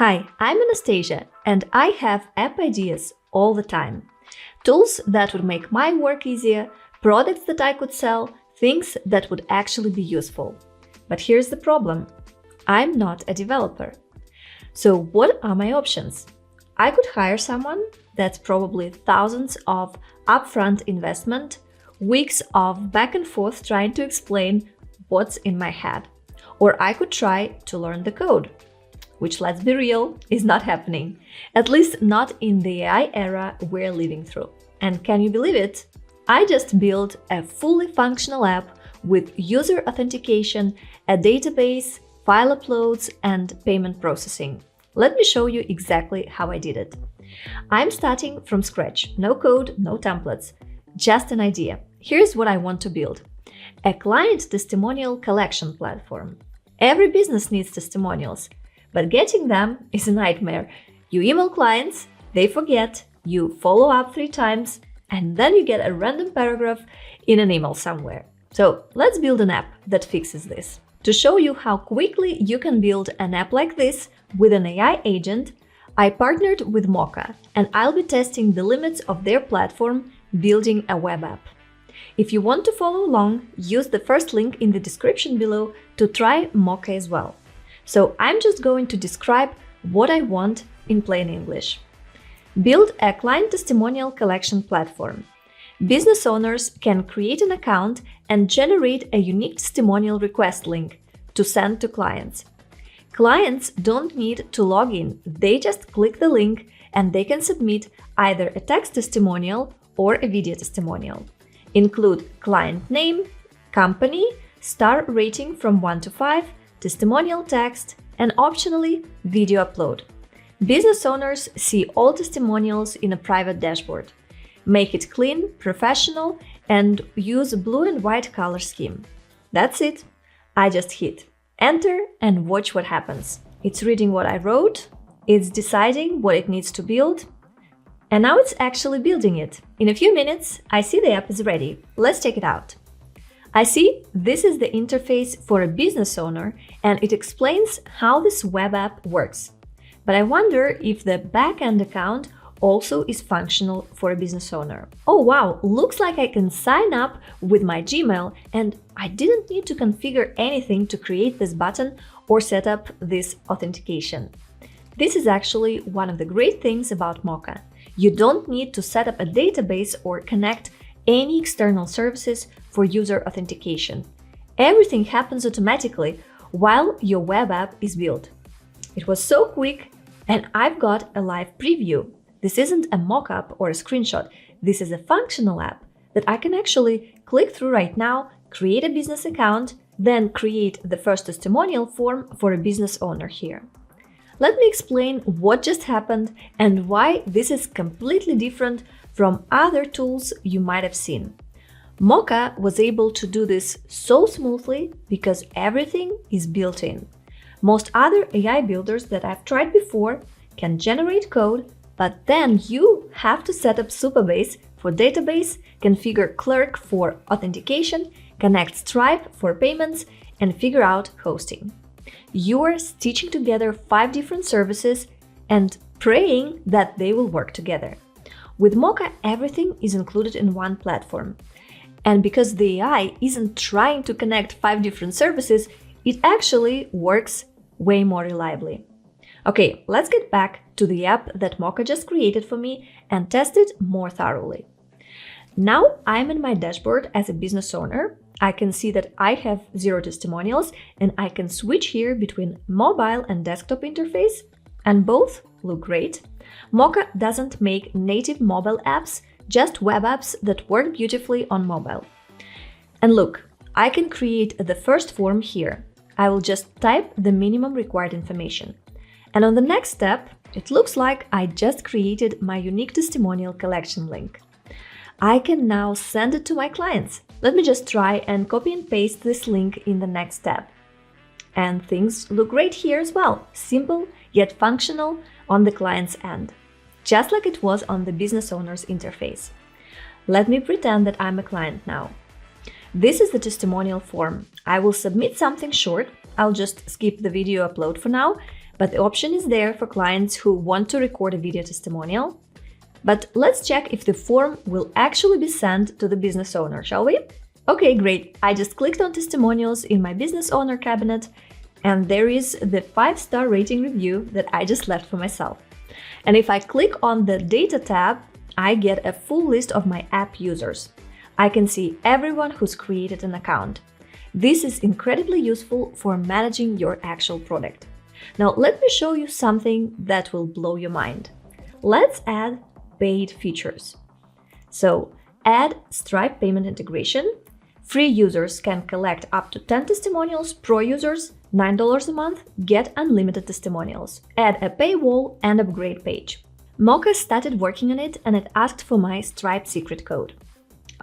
Hi, I'm Anastasia, and I have app ideas all the time. Tools that would make my work easier, products that I could sell, things that would actually be useful. But here's the problem. I'm not a developer. So what are my options? I could hire someone. That's probably thousands of upfront investment, weeks of back and forth trying to explain what's in my head. Or I could try to learn the code, which, let's be real, is not happening. At least not in the AI era we're living through. And can you believe it? I just built a fully functional app with user authentication, a database, file uploads, and payment processing. Let me show you exactly how I did it. I'm starting from scratch. No code, no templates, just an idea. Here's what I want to build. A client testimonial collection platform. Every business needs testimonials, but getting them is a nightmare. You email clients, they forget, you follow up 3 times, and then you get a random paragraph in an email somewhere. So let's build an app that fixes this. To show you how quickly you can build an app like this with an AI agent, I partnered with Mocha, and I'll be testing the limits of their platform, building a web app. If you want to follow along, use the first link in the description below to try Mocha as well. So I'm just going to describe what I want in plain English. Build a client testimonial collection platform. Business owners can create an account and generate a unique testimonial request link to send to clients. Clients don't need to log in, they just click the link and they can submit either a text testimonial or a video testimonial. Include client name, company, star rating from 1 to 5, testimonial text, and optionally, video upload. Business owners see all testimonials in a private dashboard. Make it clean, professional, and use blue and white color scheme. That's it. I just hit enter and watch what happens. It's reading what I wrote, it's deciding what it needs to build, and now it's actually building it. In a few minutes, I see the app is ready. Let's check it out. I see this is the interface for a business owner, and it explains how this web app works. But I wonder if the backend account also is functional for a business owner. Oh wow, looks like I can sign up with my Gmail, and I didn't need to configure anything to create this button or set up this authentication. This is actually one of the great things about Mocha. You don't need to set up a database or connect any external services for user authentication. Everything happens automatically while your web app is built. It was so quick, and I've got a live preview. This isn't a mock-up or a screenshot. This is a functional app that I can actually click through right now, create a business account, then create the first testimonial form for a business owner here. Let me explain what just happened and why this is completely different from other tools you might have seen. Mocha was able to do this so smoothly because everything is built in. Most other AI builders that I've tried before can generate code, but then you have to set up Supabase for database, configure Clerk for authentication, connect Stripe for payments, and figure out hosting. You're stitching together 5 different services and praying that they will work together. With Mocha, everything is included in one platform. And because the AI isn't trying to connect 5 different services, it actually works way more reliably. Okay, let's get back to the app that Mocha just created for me and test it more thoroughly. Now I'm in my dashboard as a business owner. I can see that I have 0 testimonials, and I can switch here between mobile and desktop interface, and both look great. Mocha doesn't make native mobile apps, just web apps that work beautifully on mobile. And look, I can create the first form here. I will just type the minimum required information. And on the next step, it looks like I just created my unique testimonial collection link. I can now send it to my clients. Let me just try and copy and paste this link in the next step. And things look great here as well. Simple, yet functional on the client's end, just like it was on the business owner's interface. Let me pretend that I'm a client now. This is the testimonial form. I will submit something short, I'll just skip the video upload for now, but the option is there for clients who want to record a video testimonial. But let's check if the form will actually be sent to the business owner, shall we? Okay, great. I just clicked on testimonials in my business owner cabinet, and there is the 5-star rating review that I just left for myself. And if I click on the data tab, I get a full list of my app users. I can see everyone who's created an account. This is incredibly useful for managing your actual product. Now, let me show you something that will blow your mind. Let's add paid features. So, add Stripe payment integration. Free users can collect up to 10 testimonials. Pro users, $9 a month, get unlimited testimonials. Add a paywall and upgrade page. Mocha started working on it and it asked for my Stripe secret code.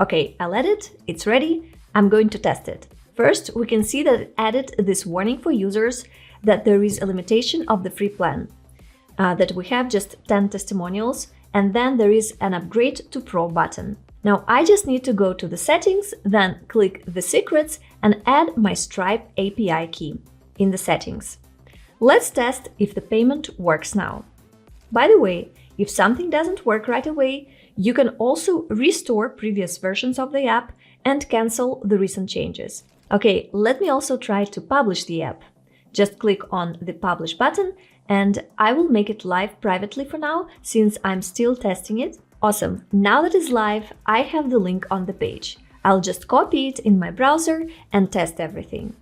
Okay, I'll add it, it's ready, I'm going to test it. First, we can see that it added this warning for users that there is a limitation of the free plan, that we have just 10 testimonials, and then there is an upgrade to Pro button. Now I just need to go to the settings, then click the secrets and add my Stripe API key in the settings. Let's test if the payment works now. By the way, if something doesn't work right away, you can also restore previous versions of the app and cancel the recent changes. Okay, let me also try to publish the app. Just click on the publish button and I will make it live privately for now since I'm still testing it. Awesome, now that it's live, I have the link on the page. I'll just copy it in my browser and test everything.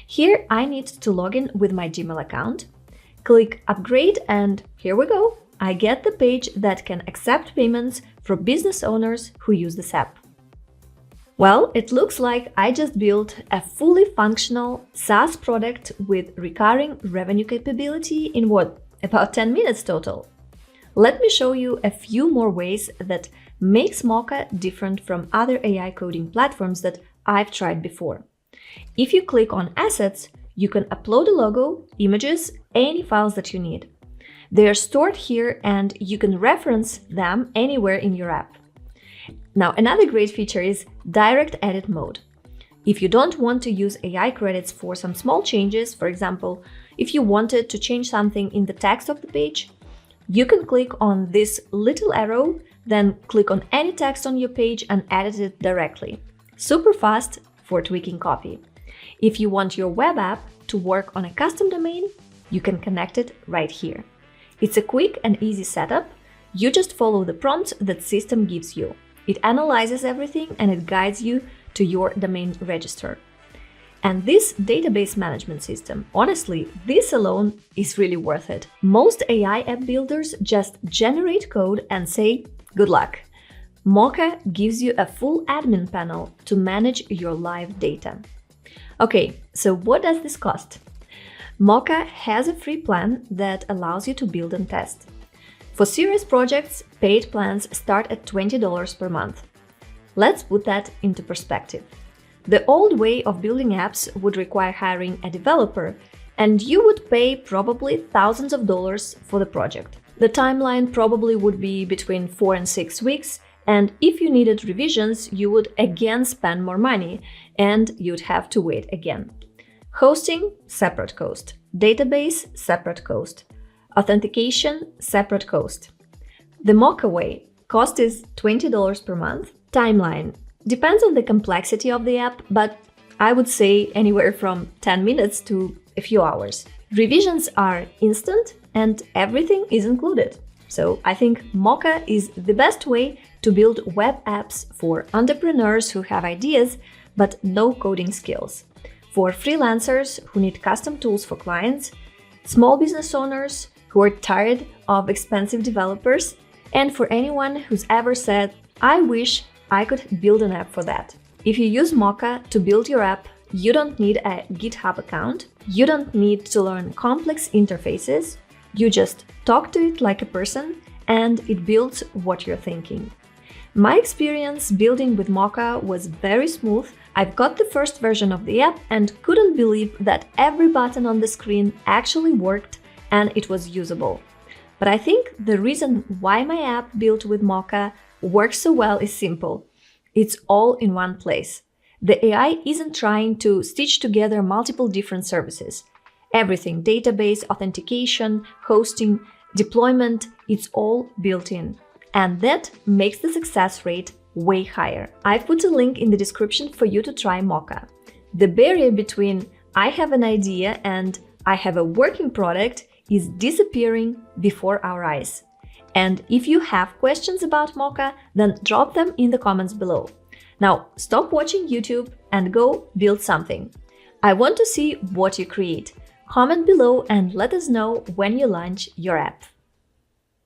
Here I need to log in with my Gmail account. Click upgrade and here we go. I get the page that can accept payments for business owners who use this app. Well, it looks like I just built a fully functional SaaS product with recurring revenue capability in about 10 minutes total. Let me show you a few more ways that makes Mocha different from other AI coding platforms that I've tried before. If you click on Assets, you can upload a logo, images, any files that you need. They are stored here and you can reference them anywhere in your app. Now, another great feature is direct edit mode. If you don't want to use AI credits for some small changes, for example, if you wanted to change something in the text of the page, you can click on this little arrow, then click on any text on your page and edit it directly. Super fast for tweaking copy. If you want your web app to work on a custom domain, you can connect it right here. It's a quick and easy setup. You just follow the prompts that system gives you. It analyzes everything and it guides you to your domain register. And this database management system, honestly, this alone is really worth it. Most AI app builders just generate code and say, good luck. Mocha gives you a full admin panel to manage your live data. Okay, so what does this cost? Mocha has a free plan that allows you to build and test. For serious projects, paid plans start at $20 per month. Let's put that into perspective. The old way of building apps would require hiring a developer, and you would pay probably thousands of dollars for the project. The timeline probably would be between 4 and 6 weeks, and if you needed revisions, you would again spend more money, and you'd have to wait again. Hosting, separate cost. Database, separate cost. Authentication, separate cost. The Mocha way, cost is $20 per month. Timeline, depends on the complexity of the app, but I would say anywhere from 10 minutes to a few hours. Revisions are instant and everything is included. So I think Mocha is the best way to build web apps for entrepreneurs who have ideas but no coding skills, for freelancers who need custom tools for clients, small business owners who are tired of expensive developers, and for anyone who's ever said, I wish I could build an app for that. If you use Mocha to build your app, you don't need a GitHub account, you don't need to learn complex interfaces, you just talk to it like a person and it builds what you're thinking. My experience building with Mocha was very smooth. I've got the first version of the app and couldn't believe that every button on the screen actually worked and it was usable. But I think the reason why my app built with Mocha works so well is simple. It's all in one place. The AI isn't trying to stitch together multiple different services. Everything, database, authentication, hosting, deployment, it's all built in. And that makes the success rate way higher. I've put a link in the description for you to try Mocha. The barrier between I have an idea and I have a working product is disappearing before our eyes. And if you have questions about Mocha, then drop them in the comments below. Now, stop watching YouTube and go build something. I want to see what you create. Comment below and let us know when you launch your app.